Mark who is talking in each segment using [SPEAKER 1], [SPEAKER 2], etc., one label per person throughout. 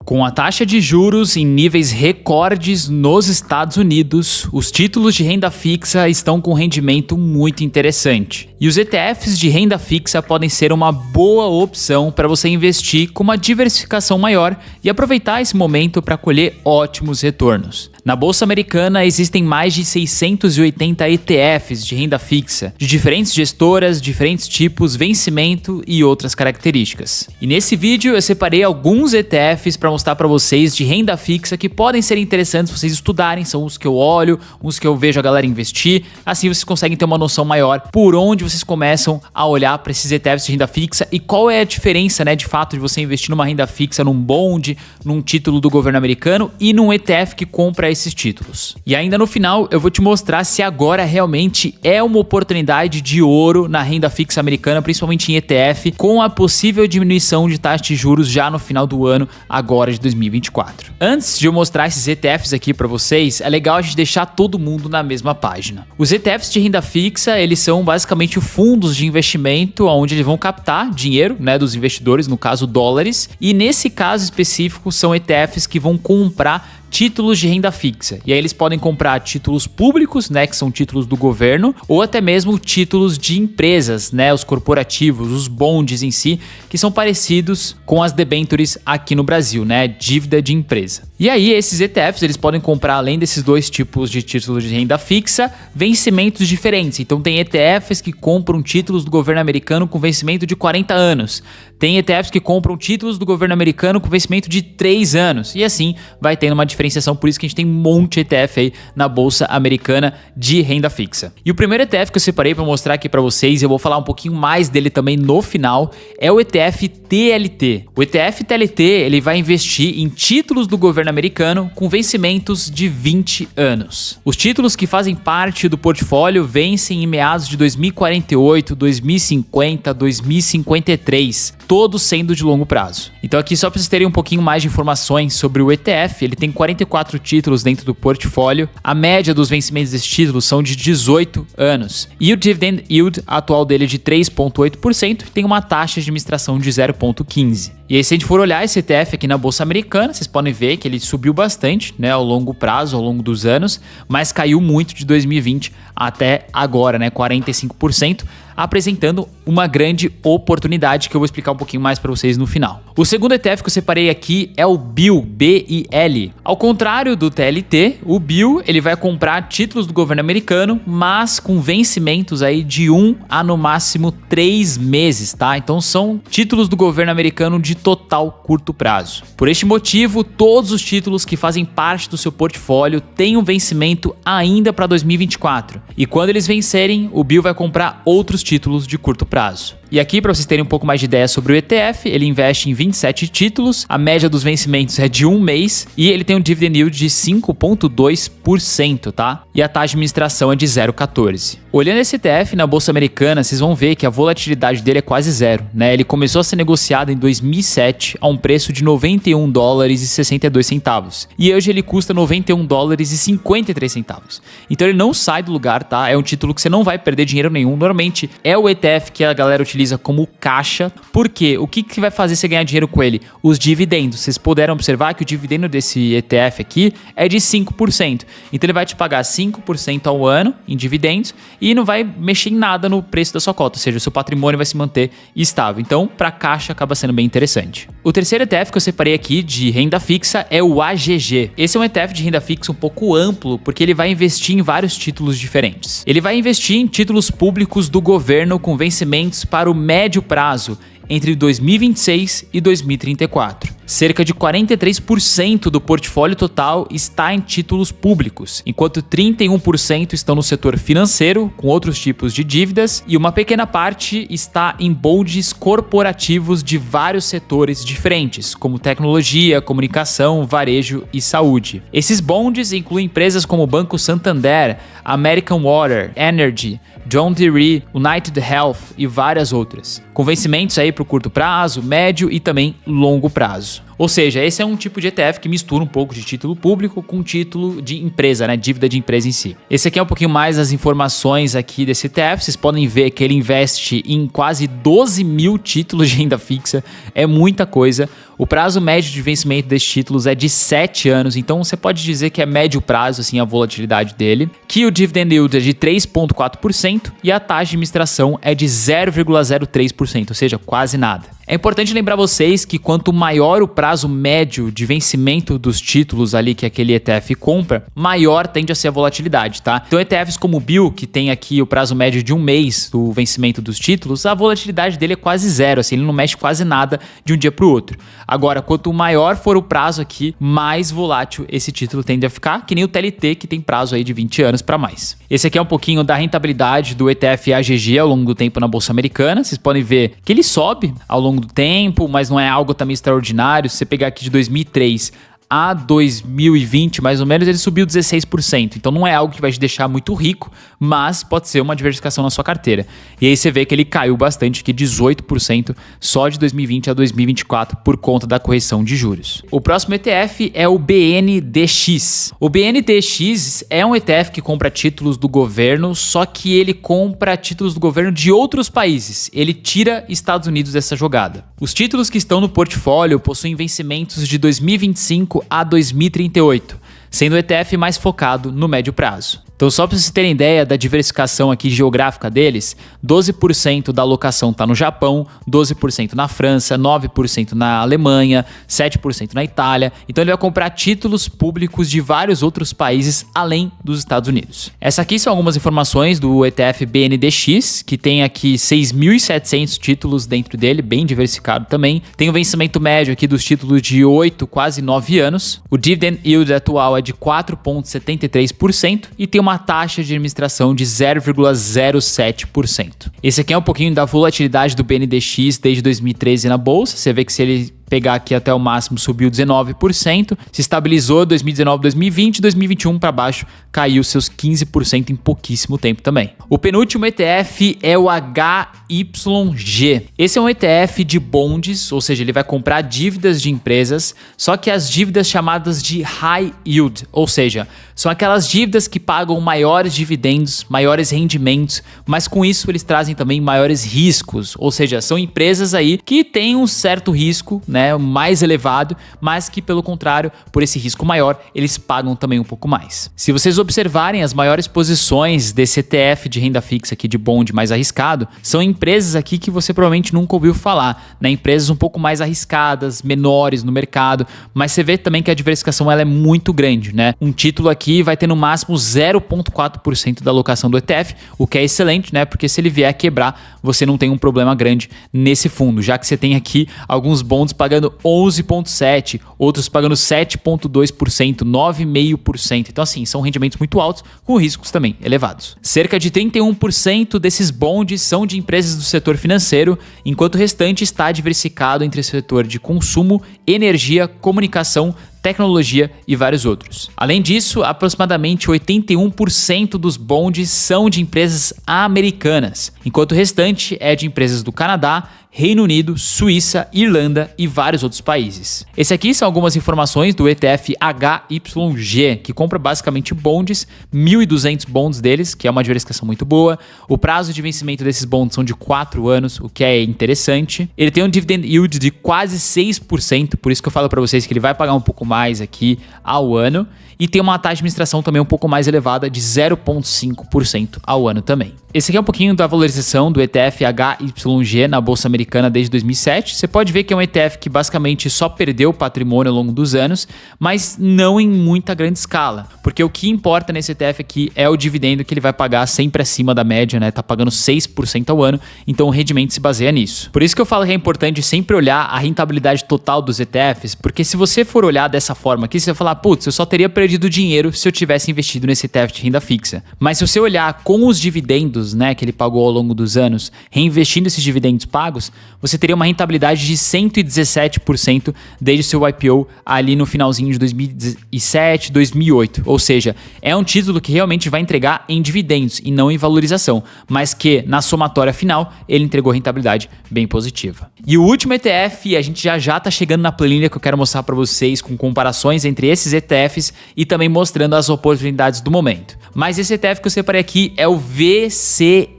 [SPEAKER 1] Com a taxa de juros em níveis recordes nos Estados Unidos, os títulos de renda fixa estão com rendimento muito interessante. E os ETFs de renda fixa podem ser uma boa opção para você investir com uma diversificação maior e aproveitar esse momento para colher ótimos retornos. Na Bolsa Americana existem mais de 680 ETFs de renda fixa, de diferentes gestoras, diferentes tipos, vencimento e outras características. E nesse vídeo eu separei alguns ETFs para mostrar para vocês de renda fixa que podem ser interessantes vocês estudarem, são os que eu olho, os que eu vejo a galera investir, assim vocês conseguem ter uma noção maior por onde vocês começam a olhar para esses ETFs de renda fixa e qual é a diferença, de fato, de você investir numa renda fixa, num bond, num título do governo americano e num ETF que compra esses títulos. E ainda no final eu vou te mostrar se agora realmente é uma oportunidade de ouro na renda fixa americana, principalmente em ETF, com a possível diminuição de taxa de juros já no final do ano, agora de 2024. Antes de eu mostrar esses ETFs aqui para vocês, é legal a gente deixar todo mundo na mesma página. Os ETFs de renda fixa, eles são basicamente fundos de investimento onde eles vão captar dinheiro, dos investidores, no caso dólares, e nesse caso específico são ETFs que vão comprar títulos de renda fixa. E aí eles podem comprar títulos públicos, que são títulos do governo, ou até mesmo títulos de empresas, os corporativos, os bonds em si, que são parecidos com as debentures aqui no Brasil, dívida de empresa. E aí esses ETFs, eles podem comprar, além desses dois tipos de títulos de renda fixa, vencimentos diferentes. Então tem ETFs que compram títulos do governo americano com vencimento de 40 anos. Tem ETFs que compram títulos do governo americano com vencimento de 3 anos. E assim vai tendo uma diferenciação, por isso que a gente tem um monte de ETF aí na Bolsa Americana de renda fixa. E o primeiro ETF que eu separei para mostrar aqui para vocês, eu vou falar um pouquinho mais dele também no final, é o ETF TLT. O ETF TLT, ele vai investir em títulos do governo americano com vencimentos de 20 anos. Os títulos que fazem parte do portfólio vencem em meados de 2048, 2050, 2053, todos sendo de longo prazo. Então aqui só para vocês terem um pouquinho mais de informações sobre o ETF, ele tem 44 títulos dentro do portfólio, a média dos vencimentos desses títulos são de 18 anos, e o dividend yield atual dele é de 3,8% e tem uma taxa de administração de 0,15%. E aí se a gente for olhar esse ETF aqui na Bolsa Americana, vocês podem ver que ele subiu bastante, ao longo prazo, ao longo dos anos, mas caiu muito de 2020 até agora, 45%, apresentando uma grande oportunidade que eu vou explicar um pouquinho mais para vocês no final. O segundo ETF que eu separei aqui é o BIL, B-I-L. Ao contrário do TLT, o BIL ele vai comprar títulos do governo americano, mas com vencimentos aí de 1 a no máximo 3 meses, tá? Então são títulos do governo americano de total curto prazo. Por este motivo, todos os títulos que fazem parte do seu portfólio têm um vencimento ainda para 2024. E quando eles vencerem, o BIL vai comprar outros títulos de curto prazo. E aqui, para vocês terem um pouco mais de ideia sobre o ETF, ele investe em 27 títulos, a média dos vencimentos é de 1 mês e ele tem um dividend yield de 5,2%, tá? E a taxa de administração é de 0,14%. Olhando esse ETF na Bolsa Americana, vocês vão ver que a volatilidade dele é quase zero, Ele começou a ser negociado em 2007 a um preço de $91,62 e hoje ele custa $91,53. Então ele não sai do lugar, tá? É um título que você não vai perder dinheiro nenhum. Normalmente é o ETF que a galera utiliza como caixa, porque o que vai fazer você ganhar dinheiro com ele? Os dividendos. Vocês puderam observar que o dividendo desse ETF aqui é de 5%. Então ele vai te pagar 5% ao ano em dividendos e não vai mexer em nada no preço da sua cota, ou seja, o seu patrimônio vai se manter estável. Então, para caixa acaba sendo bem interessante. O terceiro ETF que eu separei aqui de renda fixa é o AGG. Esse é um ETF de renda fixa um pouco amplo, porque ele vai investir em vários títulos diferentes. Ele vai investir em títulos públicos do governo com vencimentos para o médio prazo, entre 2026 e 2034. Cerca de 43% do portfólio total está em títulos públicos, enquanto 31% estão no setor financeiro, com outros tipos de dívidas, e uma pequena parte está em bonds corporativos de vários setores diferentes, como tecnologia, comunicação, varejo e saúde. Esses bonds incluem empresas como o Banco Santander, American Water, Energy, John Deere, United Health e várias outras, com vencimentos aí para o curto prazo, médio e também longo prazo. Ou seja, esse é um tipo de ETF que mistura um pouco de título público com título de empresa, né? Dívida de empresa em si. Esse aqui é um pouquinho mais as informações aqui desse ETF. Vocês podem ver que ele investe em quase 12 mil títulos de renda fixa. É muita coisa. O prazo médio de vencimento desses títulos é de 7 anos, então você pode dizer que é médio prazo assim, a volatilidade dele, que o dividend yield é de 3,4% e a taxa de administração é de 0,03%, ou seja, quase nada. É importante lembrar vocês que quanto maior o prazo médio de vencimento dos títulos ali que aquele ETF compra, maior tende a ser a volatilidade, tá? Então ETFs como o BIL, que tem aqui o prazo médio de 1 mês do vencimento dos títulos, a volatilidade dele é quase zero, assim, ele não mexe quase nada de um dia para o outro. Agora, quanto maior for o prazo aqui, mais volátil esse título tende a ficar, que nem o TLT, que tem prazo aí de 20 anos para mais. Esse aqui é um pouquinho da rentabilidade do ETF AGG ao longo do tempo na Bolsa Americana. Vocês podem ver que ele sobe ao longo do tempo, mas não é algo também extraordinário. Se você pegar aqui de 2003 a 2020, mais ou menos, ele subiu 16%. Então não é algo que vai te deixar muito rico, mas pode ser uma diversificação na sua carteira. E aí você vê que ele caiu bastante, aqui 18% só de 2020 a 2024 por conta da correção de juros. O próximo ETF é o BNDX. O BNDX é um ETF que compra títulos do governo, só que ele compra títulos do governo de outros países. Ele tira Estados Unidos dessa jogada. Os títulos que estão no portfólio possuem vencimentos de 2025 a 2038, sendo o ETF mais focado no médio prazo. Então, só para vocês terem ideia da diversificação aqui geográfica deles, 12% da alocação está no Japão, 12% na França, 9% na Alemanha, 7% na Itália. Então, ele vai comprar títulos públicos de vários outros países além dos Estados Unidos. Essas aqui são algumas informações do ETF BNDX, que tem aqui 6.700 títulos dentro dele, bem diversificado também. Tem o vencimento médio aqui dos títulos de 8, quase 9 anos. O dividend yield atual é de 4,73% e tem uma taxa de administração de 0,07%. Esse aqui é um pouquinho da volatilidade do BNDX desde 2013 na bolsa. Você vê que se ele pegar aqui até o máximo subiu 19%, se estabilizou 2019, 2020, 2021 para baixo caiu seus 15% em pouquíssimo tempo também. O penúltimo ETF é o HYG. Esse é um ETF de bonds, ou seja, ele vai comprar dívidas de empresas, só que as dívidas chamadas de high yield, ou seja, são aquelas dívidas que pagam maiores dividendos, maiores rendimentos, mas com isso eles trazem também maiores riscos, ou seja, são empresas aí que têm um certo risco, né, mais elevado, mas que pelo contrário, por esse risco maior, eles pagam também um pouco mais. Se vocês observarem as maiores posições desse ETF de renda fixa aqui de bond mais arriscado, são empresas aqui que você provavelmente nunca ouviu falar, né? Empresas um pouco mais arriscadas, menores no mercado, mas você vê também que a diversificação ela é muito grande, né? Um título aqui vai ter no máximo 0,4% da alocação do ETF, o que é excelente, né? Porque se ele vier a quebrar, você não tem um problema grande nesse fundo, já que você tem aqui alguns bonds pagando 11,7%, outros pagando 7,2%, 9,5%. Então, assim, são rendimentos muito altos, com riscos também elevados. Cerca de 31% desses bonds são de empresas do setor financeiro, enquanto o restante está diversificado entre o setor de consumo, energia, comunicação, tecnologia e vários outros. Além disso, aproximadamente 81% dos bonds são de empresas americanas, enquanto o restante é de empresas do Canadá, Reino Unido, Suíça, Irlanda e vários outros países. Esse aqui são algumas informações do ETF HYG, que compra basicamente bonds, 1.200 bonds deles, que é uma diversificação muito boa. O prazo de vencimento desses bonds são de 4 anos, o que é interessante. Ele tem um dividend yield de quase 6%, por isso que eu falo para vocês que ele vai pagar um pouco mais aqui ao ano. E tem uma taxa de administração também um pouco mais elevada, de 0,5% ao ano também. Esse aqui é um pouquinho da valorização do ETF HYG na Bolsa Americana desde 2007. Você pode ver que é um ETF que basicamente só perdeu patrimônio ao longo dos anos, mas não em muita grande escala. Porque o que importa nesse ETF aqui é o dividendo que ele vai pagar sempre acima da média, né? Tá pagando 6% ao ano, então o rendimento se baseia nisso. Por isso que eu falo que é importante sempre olhar a rentabilidade total dos ETFs, porque se você for olhar dessa forma aqui, você vai falar, putz, eu só teria perdido perdido dinheiro se eu tivesse investido nesse ETF de renda fixa. Mas se você olhar com os dividendos, né, que ele pagou ao longo dos anos, reinvestindo esses dividendos pagos, você teria uma rentabilidade de 117% desde o seu IPO ali no finalzinho de 2007, 2008. Ou seja, é um título que realmente vai entregar em dividendos e não em valorização, mas que na somatória final ele entregou rentabilidade bem positiva. E o último ETF, a gente já tá chegando na planilha que eu quero mostrar para vocês com comparações entre esses ETFs e também mostrando as oportunidades do momento. Mas esse ETF que eu separei aqui é o VCSH.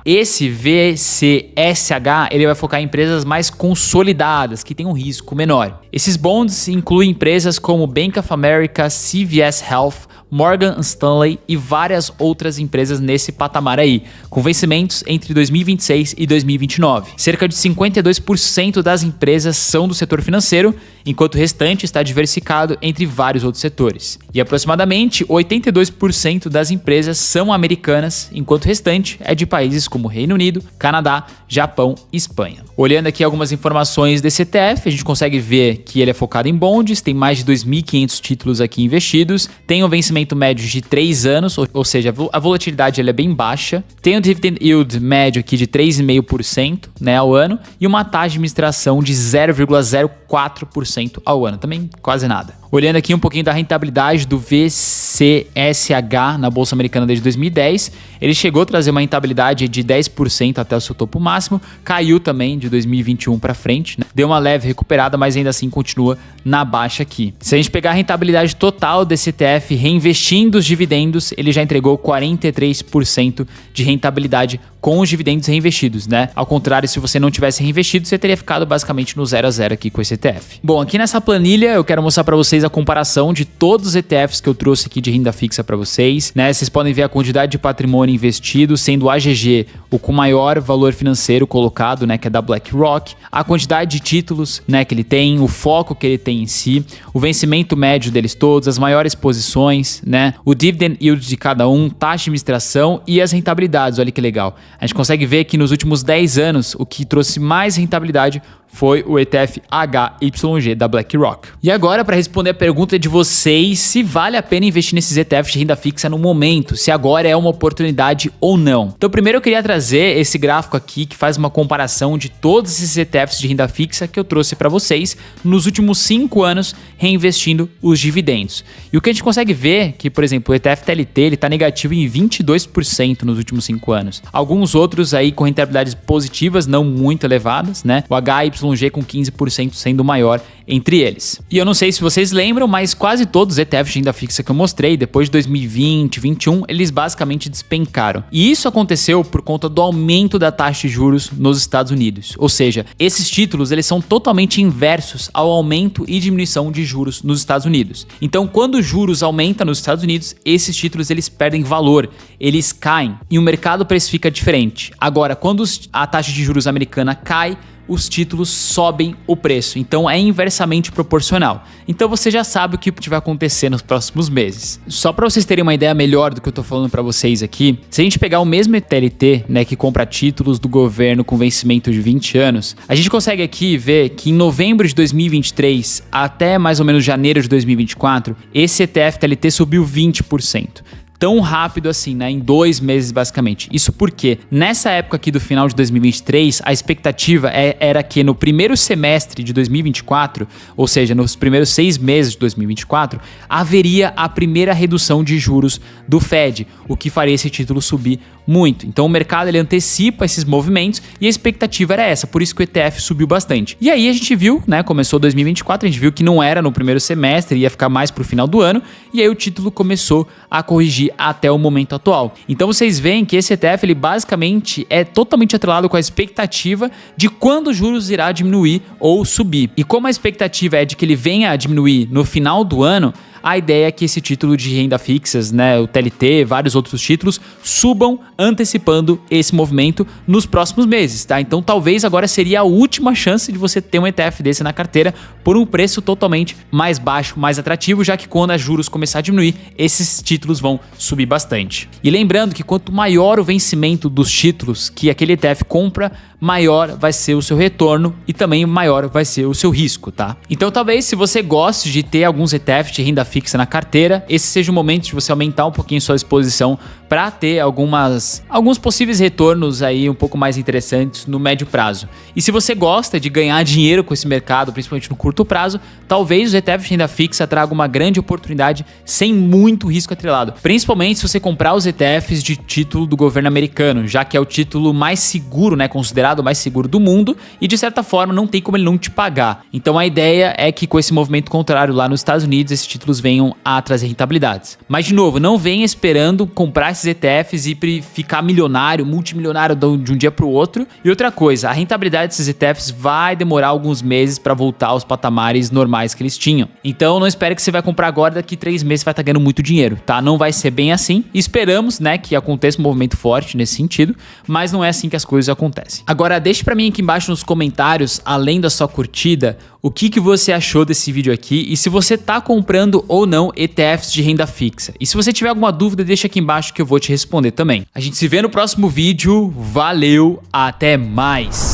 [SPEAKER 1] Esse VCSH, ele vai focar em empresas mais consolidadas, que têm um risco menor. Esses bonds incluem empresas como Bank of America, CVS Health, Morgan Stanley e várias outras empresas nesse patamar aí, com vencimentos entre 2026 e 2029. Cerca de 52% das empresas são do setor financeiro, enquanto o restante está diversificado entre vários outros setores. E aproximadamente 82% das empresas são americanas, enquanto o restante é de países como Reino Unido, Canadá, Japão e Espanha. Olhando aqui algumas informações desse ETF, a gente consegue ver que ele é focado em bonds, tem mais de 2.500 títulos aqui investidos, tem um vencimento médio de 3 anos, ou seja, a volatilidade ela é bem baixa, tem um dividend yield médio aqui de 3,5%, né, ao ano, e uma taxa de administração de 0,04% ao ano, também quase nada. Olhando aqui um pouquinho da rentabilidade do VCSH na Bolsa Americana desde 2010, ele chegou a trazer uma rentabilidade de 10% até o seu topo máximo, caiu também de 2021 para frente, né? Deu uma leve recuperada, mas ainda assim continua na baixa aqui. Se a gente pegar a rentabilidade total desse ETF reinvestindo os dividendos, ele já entregou 43% de rentabilidade com os dividendos reinvestidos, né? Ao contrário, se você não tivesse reinvestido, você teria ficado basicamente no 0 a 0 aqui com esse ETF. Bom, aqui nessa planilha eu quero mostrar para vocês a comparação de todos os ETFs que eu trouxe aqui de renda fixa para vocês, né? Vocês podem ver a quantidade de patrimônio investido, sendo o AGG o com maior valor financeiro colocado, né, que é da BlackRock, a quantidade de títulos, né, que ele tem, o foco que ele tem em si, o vencimento médio deles todos, as maiores posições, né, o dividend yield de cada um, taxa de administração e as rentabilidades. Olha que legal. A gente consegue ver que nos últimos 10 anos o que trouxe mais rentabilidade foi o ETF HYG da BlackRock. E agora, para responder a pergunta de vocês, se vale a pena investir nesses ETFs de renda fixa no momento, se agora é uma oportunidade ou não. Então, primeiro eu queria trazer esse gráfico aqui que faz uma comparação de todos esses ETFs de renda fixa que eu trouxe para vocês nos últimos 5 anos, reinvestindo os dividendos. E o que a gente consegue ver que, por exemplo, o ETF TLT ele está negativo em 22% nos últimos 5 anos. Alguns outros aí com rentabilidades positivas, não muito elevadas, né? O HYG com 15% sendo o maior entre eles. E eu não sei se vocês lembram, mas quase todos os ETFs de renda fixa que eu mostrei, depois de 2020, 2021, eles basicamente despencaram. E isso aconteceu por conta do aumento da taxa de juros nos Estados Unidos. Ou seja, esses títulos eles são totalmente inversos ao aumento e diminuição de juros nos Estados Unidos. Então, quando os juros aumentam nos Estados Unidos, esses títulos eles perdem valor, eles caem e o mercado precifica diferente. Agora, quando a taxa de juros americana cai, os títulos sobem o preço, então é inversamente proporcional. Então você já sabe o que vai acontecer nos próximos meses. Só para vocês terem uma ideia melhor do que eu tô falando para vocês aqui, se a gente pegar o mesmo TLT, né, que compra títulos do governo com vencimento de 20 anos, a gente consegue aqui ver que em novembro de 2023 até mais ou menos janeiro de 2024, esse ETF TLT subiu 20%. Tão rápido assim, né? Em 2 meses basicamente. Isso porque nessa época aqui do final de 2023, a expectativa era que no primeiro semestre de 2024, ou seja, nos primeiros 6 meses de 2024, haveria a primeira redução de juros do Fed, o que faria esse título subir muito. Então o mercado ele antecipa esses movimentos e a expectativa era essa, por isso que o ETF subiu bastante. E aí a gente viu, né? Começou 2024, a gente viu que não era no primeiro semestre, ia ficar mais pro final do ano, e aí o título começou a corrigir até o momento atual. Então vocês veem que esse ETF ele basicamente é totalmente atrelado com a expectativa de quando os juros irá diminuir ou subir. E como a expectativa é de que ele venha a diminuir no final do ano, a ideia é que esse título de renda fixas, né, o TLT, vários outros títulos, subam antecipando esse movimento nos próximos meses, tá? Então talvez agora seria a última chance de você ter um ETF desse na carteira por um preço totalmente mais baixo, mais atrativo, já que quando os juros começar a diminuir, esses títulos vão subir bastante. E lembrando que quanto maior o vencimento dos títulos que aquele ETF compra, maior vai ser o seu retorno e também maior vai ser o seu risco, tá? Então talvez se você goste de ter alguns ETFs de renda fixa na carteira, esse seja o momento de você aumentar um pouquinho sua exposição para ter alguns possíveis retornos aí um pouco mais interessantes no médio prazo. E se você gosta de ganhar dinheiro com esse mercado, principalmente no curto prazo, talvez os ETFs de renda fixa tragam uma grande oportunidade sem muito risco atrelado. Principalmente se você comprar os ETFs de título do governo americano, já que é o título mais seguro, né, considerado o mais seguro do mundo e de certa forma não tem como ele não te pagar. Então a ideia é que com esse movimento contrário lá nos Estados Unidos, esses títulos venham a trazer rentabilidades. Mas de novo, não venha esperando comprar esses ETFs e ficar milionário, multimilionário de um dia para o outro. E outra coisa, a rentabilidade desses ETFs vai demorar alguns meses para voltar aos patamares normais que eles tinham. Então não espere que você vai comprar agora, daqui 3 meses você vai estar ganhando muito dinheiro, tá? Não vai ser bem assim. Esperamos, né, que aconteça um movimento forte nesse sentido, mas não é assim que as coisas acontecem. Agora deixe para mim aqui embaixo nos comentários, além da sua curtida, o que você achou desse vídeo aqui e se você tá comprando ou não ETFs de renda fixa. E se você tiver alguma dúvida, deixa aqui embaixo que eu vou te responder também. A gente se vê no próximo vídeo. Valeu, até mais!